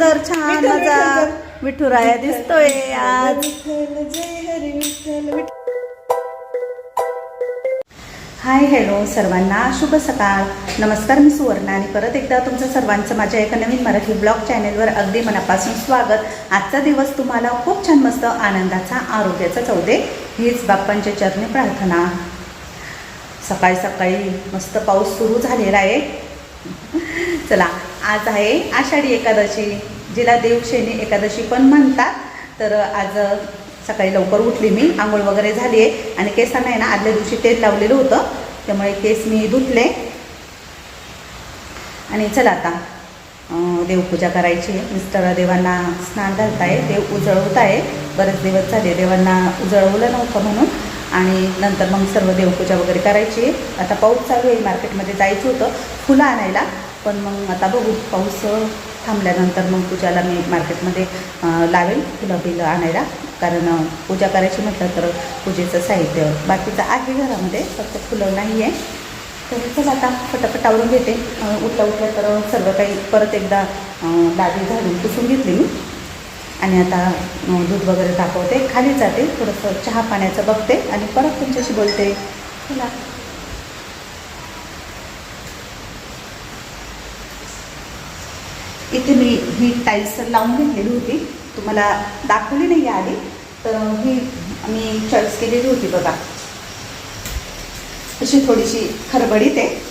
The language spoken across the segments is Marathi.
सुंदर छान माझा विठुराया दिसतोय आज. हाय हॅलो सर्वांना शुभ सकाळ. नमस्कार, मी सुवर्णा आणि परत एकदा तुमचं सर्वांचं माझ्या एका नवीन मराठी ब्लॉग चॅनेलवर अगदी मनापासून स्वागत. आजचा दिवस तुम्हाला खूप छान मस्त आनंदाचा आरोग्याचा जाऊ दे हीच बाप्पांच्या चरणी प्रार्थना. सकाळी सकाळी मस्त पाऊस सुरू झालेला आहे. चला, आज आहे आषाढी एकादशी, जिला देवशयनी एकादशी पण म्हणतात. तर आज सकाळी लवकर उठली मी, आंघोळ वगैरे झाली आहे आणि केसांना आहे ना आदल्या दिवशी तेल लावलेलं होतं, त्यामुळे केस मी धुतले. आणि चला आता देवपूजा करायची. मिस्टर देवांना स्नान घालत आहे, देव उजळवत आहे. बरेच दिवस झाले देवांना उजळवलं नव्हतं म्हणून. आणि नंतर मग सर्व देवपूजा वगैरे करायची. आता पाऊस चालू आहे, मार्केटमध्ये जायचं होतं फुलं आणायला, पण मग आता बघू पाऊस थांबल्यानंतर मग पूजाला मी मार्केटमध्ये लावेल फुलं बिलं आणायला. कारण पूजा करायची म्हटलं तर पूजेचं साहित्य बाकीचं आहे घरामध्ये, फक्त फुलं नाही आहे. तर चला आता पटापट आवरून घेते. उठल्या तर सर्व काही परत एकदा लादी झाडून पुसून घेतली मी. आणि आता दूध वगैरे तापवते, खाली जाते, थोडंसं चहा पाण्याचं बघते आणि परत तुमच्याशी बोलते. चला. इथे मी ही टाईल्स लावून घेतलेली होती, तुम्हाला दाखवली नाही आधी. तर ही मी चॉईस केलेली होती बघा, अशी थोडीशी खरबडीत आहे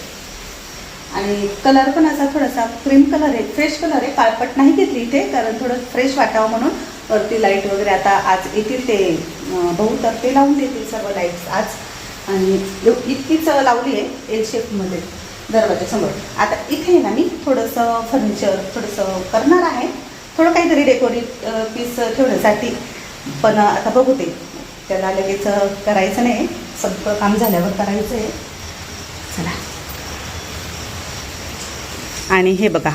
आणि कलर पण असा थोडासा क्रीम कलर आहे, फ्रेश कलर आहे. काळपट नाही घेतली इथे, कारण थोडं फ्रेश वाटावं म्हणून. वरती लाईट वगैरे आता आज येतील ते भाऊ, तर ते लावून देतील सर्व लाईट्स आज. आणि इतकीच लावली आहे एल शेपमध्ये दरवाजासमोर. आता इथे ना मी थोडंसं फर्निचर थोडंसं करणार आहे, थोडं काहीतरी डेकोरेट पीस ठेवण्यासाठी. पण आता बघू ते, त्याला लगेच करायचं नाही, सगळं काम झाल्यावर करायचं आहे. चला. आणि हे बघा,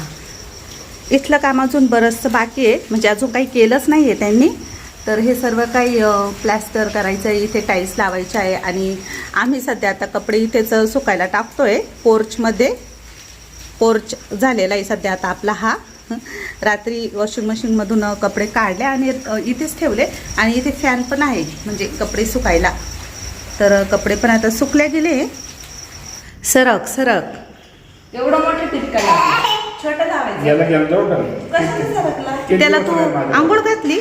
इथलं काम अजून बरंचसं बाकी आहे, म्हणजे अजून काही केलंच नाही आहे त्यांनी. तर हे सर्व काही प्लॅस्टर करायचं आहे, इथे टाईल्स लावायचे आहे. आणि आम्ही सध्या आता कपडे इथेच सुकायला टाकतो आहे पोर्चमध्ये. पोर्च झालेला आहे सध्या आता आपला हा. रात्री वॉशिंग मशीनमधून कपडे काढले आणि इथेच ठेवले. आणि इथे फॅन पण आहे म्हणजे कपडे सुकायला. तर कपडे पण आता सुकले गेले. सरक सरक, एवढं मोठं टिपका छोटं लावायचं. त्याला तू आंघोळ घातली?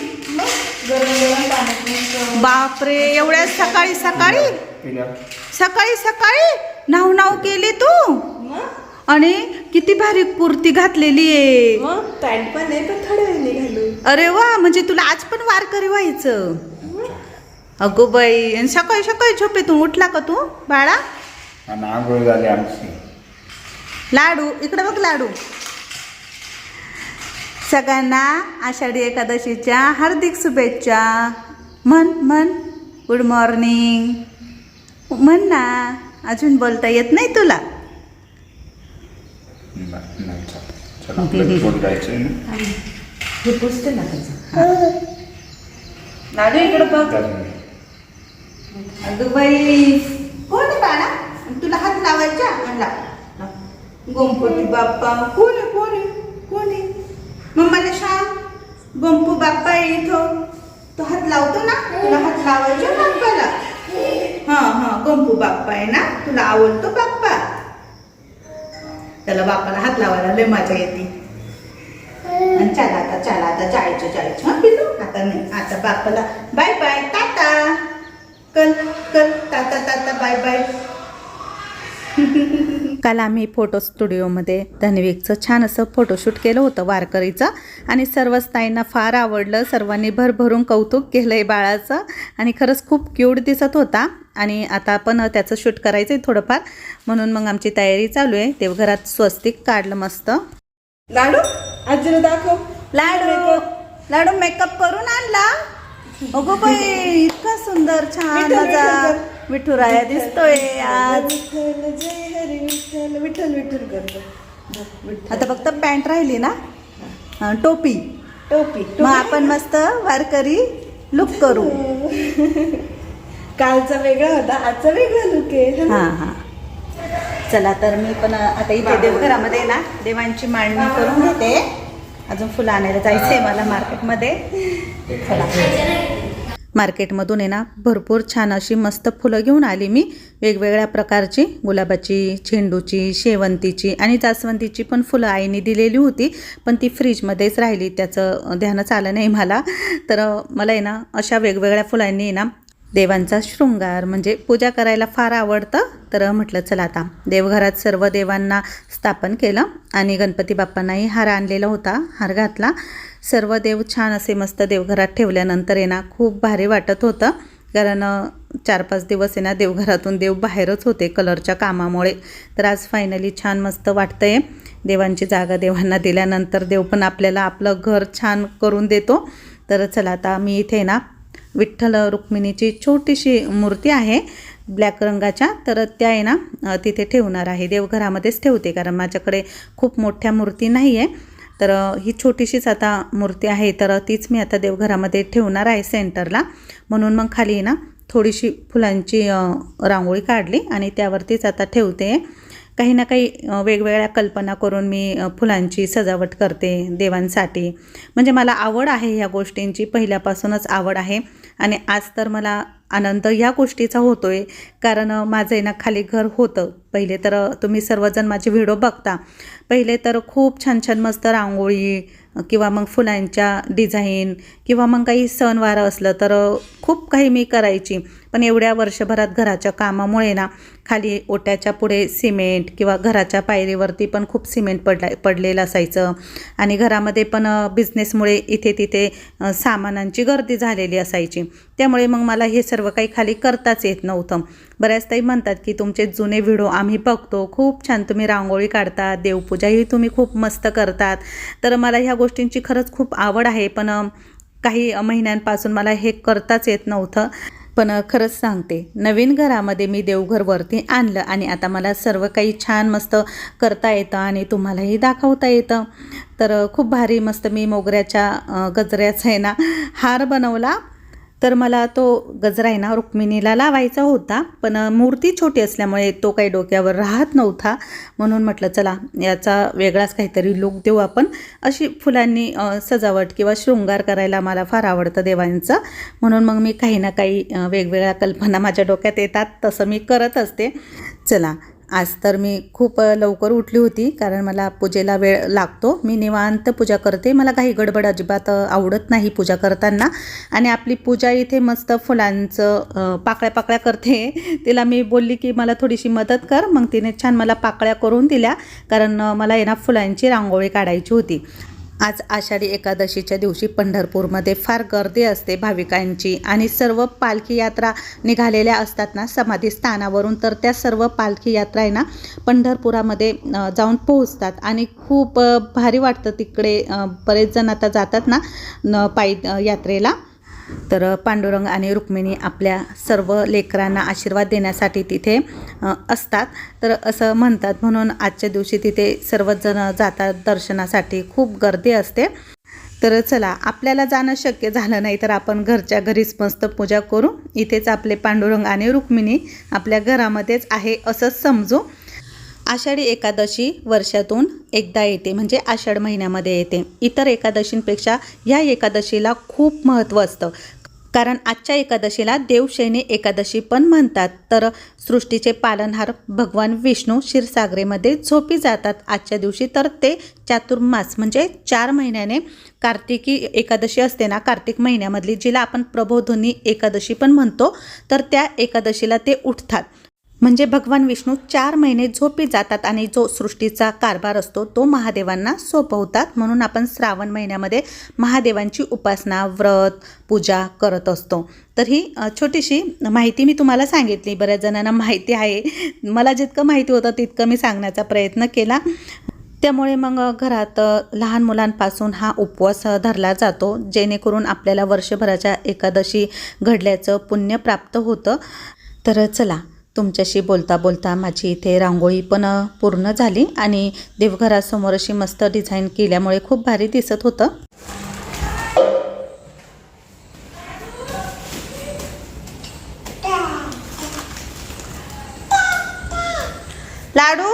बापरे, एवढ्या सकाळी सकाळी सकाळी सकाळी नाव नाव केली तू. आणि किती भारी कुर्ती घातलेली आहे, पॅन्ट पण आहे, पण थोड्या वेळाने घालू. अरे वा, म्हणजे तुला आज पण वारकरी व्हायचं. अगो बाई, आणि सकाळी सकाळी झोपेतून उठला का तू बाळा? आंघोळ झाली आमची. लाडू इकडे बघ, लाडू. सगळ्यांना आषाढी एकादशीच्या हार्दिक शुभेच्छा. म्हण म्हण, गुड मॉर्निंग म्हण ना. अजून बोलता येत नाही तुला? हे पुसते ना त्याचं. लाडू इकडे बघ. अगं बाई, कोण आहे बाळा? तुला हात लावायचा म्हणला गणपती बाप्पा. कोण आहे कोण आहे कोण आहे? मग मला सांग, गणपू बाप्पा आहे इथं, तो हात लावतो ना, तुला हात लावायचा बाप्पाला. हां हां, गणपू बाप्पा आहे ना, तुला आवडतो बाप्पा. त्याला बाप्पाला हात लावायला लय मजा येते. आणि चला आता जायचं. हां पिल्लू, आता नाही, आता बाप्पाला बाय बाय टाटा. कल कल टाटा टाटा बाय बाय. काल आम्ही फोटो स्टुडिओमध्ये धनविकचं छान असं फोटोशूट केलं होतं वारकरीचं. आणि सर्वच ताईंना फार आवडलं, सर्वांनी भरभरून कौतुक केलं आहे बाळाचं. आणि खरंच खूप क्यूट दिसत होता. आणि आता पण त्याचं शूट करायचं आहे थोडंफार, म्हणून मग आमची तयारी चालू आहे. देवघरात स्वस्तिक काढलं मस्त. लाडू आजीला दाखव. लाडू लाडू मेकअप करून आणला. अगो बाई, इतका सुंदर छान माझा विठुराया दिसतोय आज. विठ्ठल विठ्ठल विठ्ठल करतो. आता फक्त पॅन्ट राहिली ना, टोपी. मग आपण मस्त वारकरी लुक करू. कालचा वेगळा होता, आजचा वेगळा लुक आहे. हां हां. चला, तर मी पण आता इथे देवघरामध्ये ना देवांची मांडणी करून घेते. अजून फुलं आणायला जायचं आहे मला मार्केटमध्ये. चला, मार्केटमधून आहे ना भरपूर छान अशी मस्त फुलं घेऊन आली मी, वेगवेगळ्या प्रकारची, गुलाबाची, झेंडूची, शेवंतीची आणि जास्वंदीची पण फुलं आईने दिलेली होती, पण ती फ्रीजमध्येच राहिली, त्याचं ध्यानच आलं नाही मला. तर मला आहे ना अशा वेगवेगळ्या फुलांनी आहे ना देवांचा शृंगार म्हणजे पूजा करायला फार आवडतं. तर म्हटलं चला आता देवघरात सर्व देवांना स्थापन केलं आणि गणपती बाप्पांनाही हार आणलेला होता, हार घातला. सर्व देव छान असे मस्त देवघरात ठेवल्यानंतर आहे ना खूप भारी वाटत होतं, कारण 4-5 दिवस आहे ना देवघरातून देव बाहेरच होते कलरच्या कामामुळे. तर आज फायनली छान मस्त वाटतंय. देवांची जागा देवांना दिल्यानंतर देव पण आपल्याला आपलं घर छान करून देतो. तर चला आता मी इथे ना विठ्ठल रुक्मिणीची छोटीशी मूर्ती आहे ब्लॅक रंगाच्या, तर त्या आहे ना तिथे ठेवणार आहे, देवघरामध्येच ठेवते, कारण माझ्याकडे खूप मोठ्या मूर्ती नाही आहे. तर ही छोटीशीच आता मूर्ती आहे, तर तीच मी आता देवघरामध्ये ठेवणार आहे सेंटरला. म्हणून मग खाली ना थोडीशी फुलांची रांगोळी काढली आणि त्यावरतीच आता ठेवते. काही ना काही वेगवेगळ्या कल्पना करून मी फुलांची सजावट करते देवांसाठी. म्हणजे मला आवड आहे ह्या गोष्टींची, पहिल्यापासूनच आवड आहे. आणि आज तर मला आनंद ह्या गोष्टीचा होतो आहे, कारण माझं आहे ना खाली घर होतं पहिले. तर तुम्ही सर्वजण माझे व्हिडिओ बघता, पहिले तर खूप छान छान मस्त रांगोळी किंवा मग फुलांच्या डिझाईन किंवा मग काही सणवार असलं तर खूप काही मी करायची. पण एवढ्या वर्षभरात घराच्या कामामुळे ना खाली ओट्याच्या पुढे सिमेंट किंवा घराच्या पायरीवरती पण खूप सिमेंट पडलेलं असायचं आणि घरामध्ये पण बिझनेसमुळे इथे तिथे सामानांची गर्दी झालेली असायची. त्यामुळे मग मला हे सर्व काही खाली करताच येत नव्हतं. बऱ्याच ताई म्हणतात की तुमचे जुने व्हिडिओ आम्ही बघतो, खूप छान तुम्ही रांगोळी काढतात, देवपूजाही तुम्ही खूप मस्त करतात. तर मला ह्या गोष्टींची खरंच खूप आवड आहे, पण काही महिन्यांपासून मला हे करताच येत नव्हतं. पण खरंच सांगते, नवीन घरामध्ये मी देवघर वरती आणलं आणि आता मला सर्व काही छान मस्त करता येतं आणि तुम्हालाही दाखवता येतं. तर खूप भारी मस्त मी मोगऱ्याच्या गजऱ्याचा आहे ना हार बनवला. तर मला तो गजरा आहे ना रुक्मिणीला लावायचा होता, पण मूर्ती छोटी असल्यामुळे तो काही डोक्यावर राहत नव्हता. म्हणून म्हटलं चला याचा वेगळाच काहीतरी लूक देऊ आपण. अशी फुलांनी सजावट किंवा शृंगार करायला मला फार आवडतं देवांचं. म्हणून मग मी काही ना काही वेगवेगळ्या कल्पना माझ्या डोक्यात येतात, तसं मी करत असते. चला, आज तर मी खूप लवकर उठली होती, कारण मला पूजेला वेळ लागतो. मी निवांत पूजा करते, मला काही गडबड अजिबात आवडत नाही पूजा करताना. आणि आपली पूजा इथे मस्त फुलांचं पाकळ्या पाकळ्या करते. तिला मी बोलली की मला थोडीशी मदत कर, मग तिने छान मला पाकळ्या करून दिल्या, कारण मला ना फुलांची रांगोळी काढायची होती. आज आषाढी एकादशीच्या दिवशी पंढरपूरमध्ये फार गर्दी असते भाविकांची आणि सर्व पालखी यात्रा निघालेल्या असतात ना समाधी स्थानावरून. तर त्या सर्व पालखी यात्रा आहे ना पंढरपुरामध्ये जाऊन पोहोचतात आणि खूप भारी वाटतं तिकडे. बरेच जण आता जातात ना पायी यात्रेला. तर पांडुरंग आणि रुक्मिणी आपल्या सर्व लेकरांना आशीर्वाद देण्यासाठी तिथे असतात, तर असं म्हणतात. म्हणून आजच्या दिवशी तिथे सर्वच जण जातात दर्शनासाठी, खूप गर्दी असते. तर चला, आपल्याला जाणं शक्य झालं नाही तर आपण घरच्या घरीच मस्त पूजा करू. इथेच आपले पांडुरंग आणि रुक्मिणी आपल्या घरामध्येच आहे असं समजू. आषाढी एकादशी वर्षातून एकदा येते, म्हणजे आषाढ महिन्यामध्ये येते. इतर एकादशींपेक्षा ह्या एकादशीला खूप महत्त्व असतं, कारण आजच्या एकादशीला देवशयनी एकादशी पण म्हणतात. तर सृष्टीचे पालनहार भगवान विष्णू क्षीरसागरेमध्ये झोपी जातात आजच्या दिवशी. तर ते चातुर्मास म्हणजे 4 महिन्याने कार्तिकी एकादशी असते ना, कार्तिक महिन्यामधली, जिला आपण प्रबोधिनी एकादशी पण म्हणतो, तर त्या एकादशीला ते उठतात. म्हणजे भगवान विष्णू 4 महिने झोपी जातात आणि जो सृष्टीचा कारभार असतो तो महादेवांना सोपवतात. म्हणून आपण श्रावण महिन्यामध्ये महादेवांची उपासना, व्रत, पूजा करत असतो. तर ही छोटीशी माहिती मी तुम्हाला सांगितली. बऱ्याच जणांना माहिती आहे, मला जितकं माहिती होतं तितकं मी सांगण्याचा प्रयत्न केला. त्यामुळे मग घरात लहान मुलांपासून हा उपवास धरला जातो, जेणेकरून आपल्याला वर्षभराच्या एकादशी घडल्याचं पुण्य प्राप्त होतं. तर चला, तुमच्याशी बोलता बोलता माझी इथे रांगोळी पण पूर्ण झाली आणि देवघरासमोर अशी मस्त डिझाईन केल्यामुळे खूप भारी दिसत होतं. लाडू,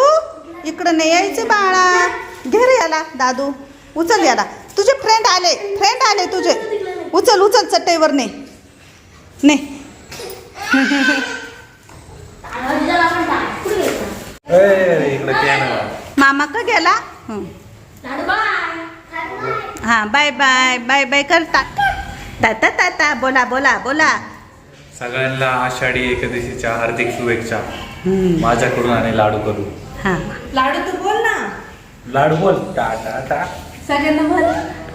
इकडं नाही यायचं बाळा, घे रे याला, दादू उचल याला. तुझे फ्रेंड आले तुझे. उचल उचल चटईवर ने. मामा का गेला. हा बाय बाय बाय बाय करता. ताता ताता बोला बोला बोला. सगळ्यांना आषाढी एकादशीच्या हार्दिक शुभेच्छा माझ्याकडून आणि लाडू करू. हा लाडू तू बोल ना. लाडू बोल टा टा टा. सगळ्यांना बोल.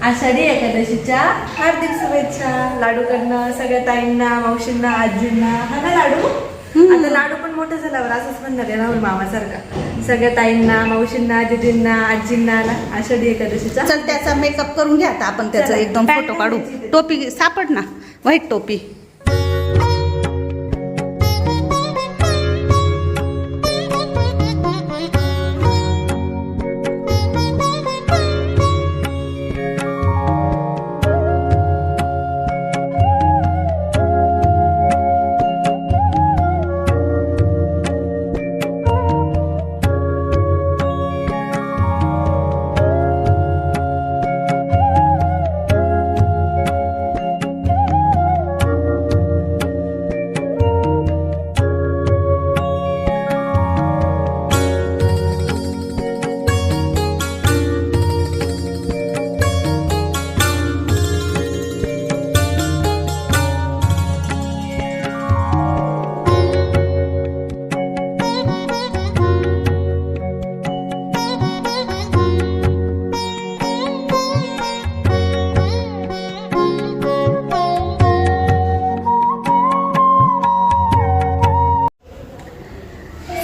आषाढी एकादशीच्या हार्दिक शुभेच्छा. लाडू करणं सगळ्या ताईंना, मावशींना, आजींना. हा ना लाडू. आता लाडू पण मोठं झाल्यावर असंच म्हणणार आहे राहुल मामासारखा. सगळ्या ताईंना, मावशींना, दीदींना, आजींना आषाढी एकादशीचा. चल त्याचा मेकअप करून घ्या आता आपण. त्याचा चला, एकदम काय फोटो काढू. करायची? टोपी सापड ना, व्हाईट टोपी.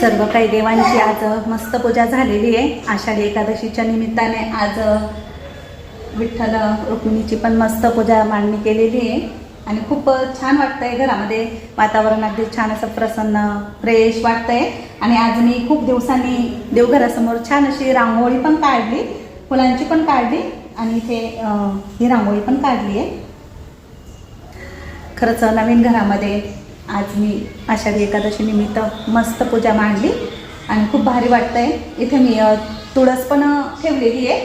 सर्व काही देवांची आज मस्त पूजा झालेली आहे. आषाढी एकादशीच्या निमित्ताने आज विठ्ठल रुक्मिणीची पण मस्त पूजा मांडणी केलेली आहे आणि खूप छान वाटतंय. घरामध्ये वातावरण अगदी छान असं प्रसन्न फ्रेश वाटतंय. आणि आज मी खूप दिवसांनी देवघरासमोर छान अशी रांगोळी पण काढली, फुलांची पण काढली आणि इथे ही रांगोळी पण काढली आहे. खरंच नवीन घरामध्ये आज मी आषाढी एकादशी निमित्त मस्त पूजा मांडली आणि खूप भारी वाटतंय. इथे मी तुळस पण ठेवलेली आहे.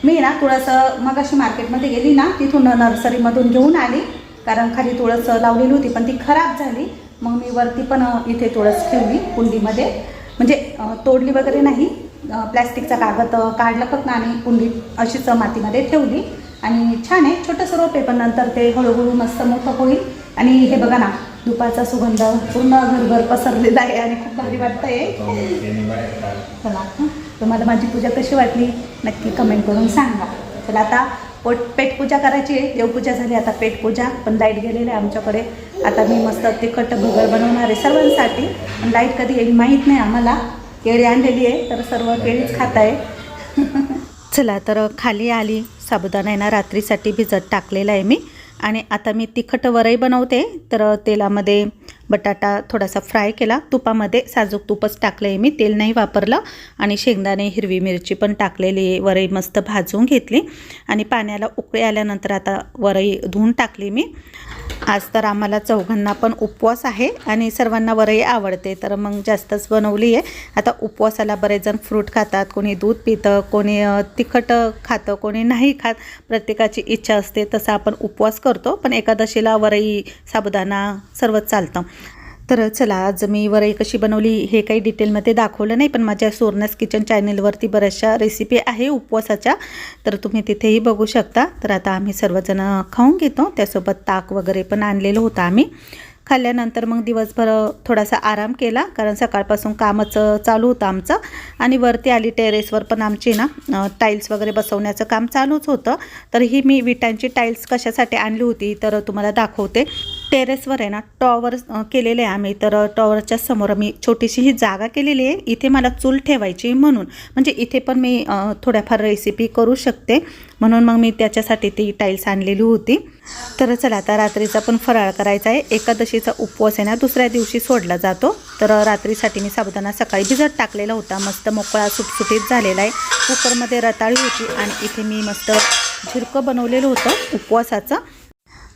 मी ना तुळस मगाशी मार्केटमध्ये गेली ना, तिथून नर्सरीमधून घेऊन आली. कारण खाली तुळस लावलेली होती पण ती खराब झाली. मग मी वरती पण इथे तुळस ठेवली कुंडीमध्ये. म्हणजे तोडली वगैरे नाही, प्लॅस्टिकचा कागद काढला फक्त आणि कुंडी अशीच मातीमध्ये ठेवली. आणि छान आहे, छोटंसं रोप आहे पण नंतर ते हळूहळू मस्त मोठं होईल. आणि हे बघा ना, धुपाचा सुगंध पूर्ण घरभर पसरलेला आहे आणि खूप भारी वाटतंय. चला, तुम्हाला माझी पूजा कशी वाटली नक्की कमेंट करून सांगा. चला आता पेटपूजा करायची आहे. देवपूजा झाली, आता पेटपूजा. पण लाईट गेलेलं आहे आमच्याकडे. आता मी मस्त तिखट भगर बनवणार आहे सर्वांसाठी. पण लाईट कधी येईल माहीत नाही आम्हाला. केळी आणलेली आहे तर सर्व केळीच खात आहे. चला तर खाली आली. साबुदाणा आहे ना रात्रीसाठी भिजत टाकलेला आहे मी. आणि आता मी तिखट वरई बनवते. तर तेलामध्ये बटाटा थोडासा फ्राय केला, तुपामध्ये साजूक तुपच टाकलं आहे मी, तेल नाही वापरलं. आणि शेंगदाणे, हिरवी मिरची पण टाकलेली आहे. वरई मस्त भाजून घेतली आणि पाण्याला उकळी आल्यानंतर आता वरई धुवून टाकली मी. आज तर आम्हाला चौघांना पण उपवास आहे आणि सर्वांना वरई आवडते तर मग जास्तच बनवली आहे. आता उपवासाला बरेच जण फ्रूट खातात, कोणी दूध पितं, कोणी तिखट खातं, कोणी नाही खात. प्रत्येकाची इच्छा असते तसं आपण उपवास करतो. पण एकादशीला वरई, साबुदाणा सर्वच चालतं. तर चला, आज मी वरई कशी बनवली हे काही डिटेलमध्ये दाखवलं नाही, पण माझ्या सोर्नास किचन चॅनेलवरती बऱ्याचशा रेसिपी आहे उपवासाच्या, तर तुम्ही तिथेही बघू शकता. तर आता आम्ही सर्वजण खाऊन घेतो. त्यासोबत ताक वगैरे पण आणलेलं होतं आम्ही. खाल्ल्यानंतर मग दिवसभर थोडासा आराम केला कारण सकाळपासून कामच चालू होतं आमचं. आणि वरती आली, टेरेसवर पण आमची ना टाईल्स वगैरे बसवण्याचं काम चालूच होतं. तर ही मी विटांची टाईल्स कशासाठी आणली होती तर तुम्हाला दाखवते. टेरेसवर आहे ना टॉवर केलेले आहे आम्ही. तर टॉवरच्या समोर मी छोटीशी ही जागा केलेली आहे. इथे मला चूल ठेवायची म्हणून, म्हणजे इथे पण मी थोड्याफार रेसिपी करू शकते म्हणून मग मी त्याच्यासाठी ती टाईल्स आणलेली होती. तर चला, आता रात्रीचा पण फराळ करायचा आहे. एकादशीचा उपवास आहे ना दुसऱ्या दिवशी सोडला जातो. तर रात्रीसाठी मी साबुदाणा सकाळी भिजत टाकलेला होता, मस्त मोकळा सुटसुटीत झालेला आहे. कुकरमध्ये रताळी होती आणि इथे मी मस्त झिरकं बनवलेलं होतं उपवासाचं.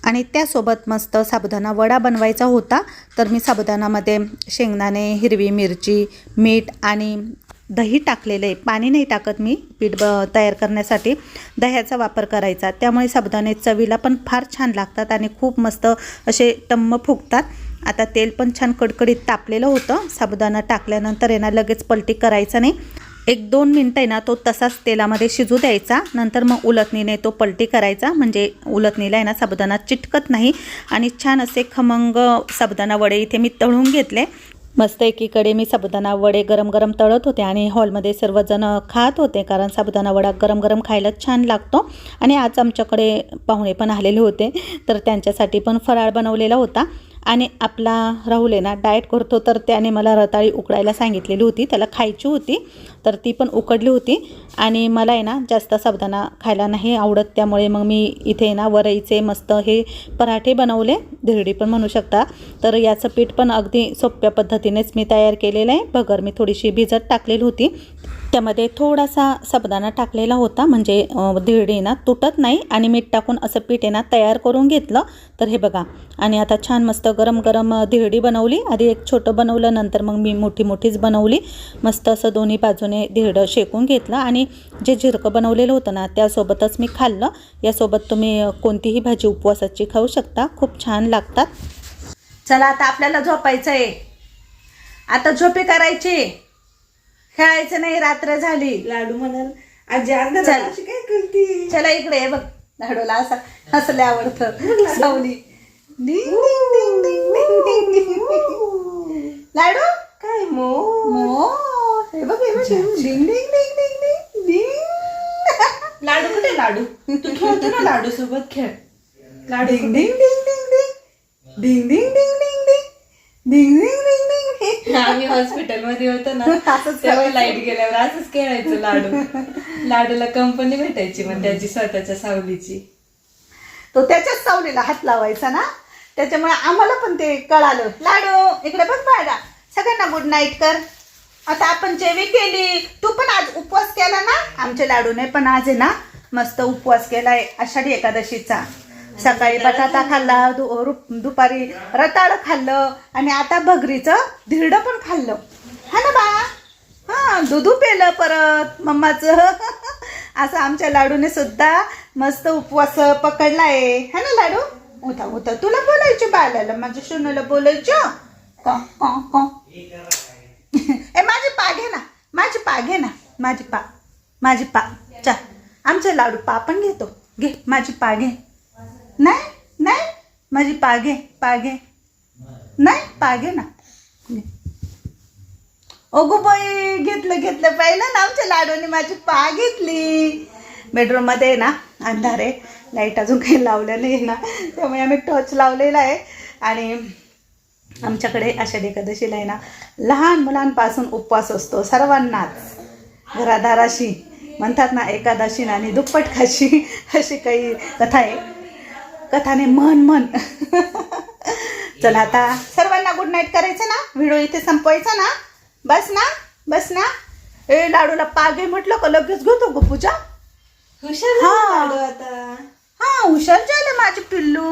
आणि त्यासोबत मस्त साबुदाणा वडा बनवायचा होता. तर मी साबुदाणामध्ये शेंगदाणे, हिरवी मिरची, मीठ आणि दही टाकलेलं आहे, पाणी नाही टाकत मी पीठ तयार करण्यासाठी, दह्याचा वापर करायचा. त्यामुळे साबुदाणे चवीला पण फार छान लागतात आणि खूप मस्त असे टम्म फुगतात. आता तेल पण छान कडकडीत तापलेलं होतं. साबुदाणा टाकल्यानंतर आहे ना लगेच पलटी करायचा नाही, 1-2 मिनटं आहे ना तो तसाच तेलामध्ये शिजू द्यायचा. नंतर मग उलटणीने तो पलटी करायचा, म्हणजे उलटणीला आहे ना साबुदाणा चिटकत नाही. आणि छान असे खमंग साबुदाणा वडे इथे मी तळून घेतले. मस्त एकीकडे मी साबुदाणा वडे गरम गरम तळत होते आणि हॉलमध्ये सर्वजण खात होते, कारण साबुदाणा वडा गरम गरम खायला छान लागतो. आणि आज आमच्याकडे पाहुणे पण आलेले होते, तर त्यांच्यासाठी पण फराळ बनवलेला होता. आणि आपला राहुल आहे ना डाएट करतो, तर त्याने मला रताळी उकडायला सांगितलेली होती, त्याला खायची होती, तर ती पण उकडली होती. आणि मला आहे ना जास्त साबुदाणा खायला नाही आवडत, त्यामुळे मग मी इथे ना वरईचे मस्त हे पराठे बनवले, धिरडी पण म्हणू शकता. तर याचं पीठ पण अगदी सोप्या पद्धतीनेच मी तयार केलेलं आहे. भगर मी थोडीशी भिजत टाकलेली होती, त्यामध्ये थोडासा साबुदाणा टाकलेला होता, म्हणजे धिरडी ना तुटत नाही. आणि मीठ टाकून असं पीठ आहे ना तयार करून घेतलं. तर हे बघा, आणि आता छान मस्त गरम गरम धिरडी बनवली. आधी एक छोटं बनवलं, नंतर मग मी मोठीच बनवली. मस्त असं दोन्ही बाजूने धिरडं शेकून घेतलं. आणि जे झिरकं बनवलेलं होतं ना त्यासोबतच मी खाल्लं. यासोबत तुम्ही कोणतीही भाजी उपवासाची खाऊ शकता, खूप छान लागतात. चला आता आपल्याला झोपायचं आहे, आता झोपी करायची, खेळायचं नाही, रात्र झाली. लाडू म्हणाल आजी अर्धा चल. अशी काय करती. चला इकडे ये बघ, लाडूला असं हसले आवडतं. सावली डिंग डिंग डिंग डिंग डिंग डिंग. लाडू काय मो मो हे बघ हे बघ डिंग डिंग डिंग डिंग डिंग डिंग. लाडू कुठे लाडू, तू खेळतो ना लाडू सोबत खेळ. लाडू डिंग डिंग डिंग डिंग डिंग डिंग डिंग डिंग डिंग डिंग डिंग डिंग डिंग डिंग. आम्ही हॉस्पिटलमध्ये होतो ना असंच तेव्हा करायचं. लाईट गेल्यावर असंच खेळायचं लाडू. लाडूला कंपनी भेटायची मग त्याची स्वतःच्या सावलीची. तो त्याच्याच सावलीला हात लावायचा ना, त्याच्यामुळे आम्हाला पण ते कळालं. लाडू इकडे बघ बाळा, सगळ्यांना गुड नाईट कर. आता आपण जेवी केली, तू पण आज उपवास केला ना. आमच्या लाडूने पण आज आहे ना मस्त उपवास केलाय आषाढी एकादशीचा. सकाळी बटाटा खाल्ला, दुपारी रताळ खाल्लं, आणि आता भगरीचं धिरडं पण खाल्लं, हा ना बा. हां, दूधू पेलं परत मम्माचं. असं आमच्या लाडूने सुद्धा मस्त उपवास पकडलाय, हा ना लाडू. उठा उठा, तुला बोलायचे बाळाला, माझ्या सोनूला बोलायचं. का का का ए माझी पा घे ना, माझी पा घे ना, माझी पा, माझी पा. चा आमचे लाडू पा पण घेतो, घे माझी पा घे. नाही नाही, माझी पा घे, पा घे. नाही पा घे ना. ओगो बाई, घेतलं पाहिलं ना, आमच्या लाडूने माझी पा घेतली. बेडरूममध्ये आहे ना अंधार आहे, लाईट अजून काही लावलं नाही ना, त्यामुळे आम्ही टॉर्च लावलेला आहे. आणि आमच्याकडे आषाढी एकादशीला आहे ना लहान मुलांपासून उपवास असतो सर्वांनाच. घरादाराशी म्हणतात ना, एकादशी आणि दुप्पट खाशी, अशी काही कथा आहे. कथाने मन चला आता सर्वांना गुड नाईट करायचं ना, व्हिडिओ इथे संपवायचा ना. बस ना, बस ना. ए लाडूला पागे म्हटलं का लगेच घेतो ग पूजा. हुशार हा. लाडू आता. हा हुशार झालं माझे पिल्लू.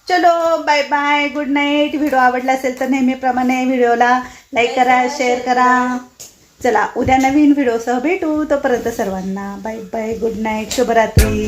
चलो bye bye, good night. Video आवडला असेल तर नेहमीप्रमाणे व्हिडिओला लाईक करा, शेअर करा. चला उद्या नवीन व्हिडिओसह भेटू, तोपर्यंत सर्वांना बाय बाय, गुड नाईट, शुभरात्री.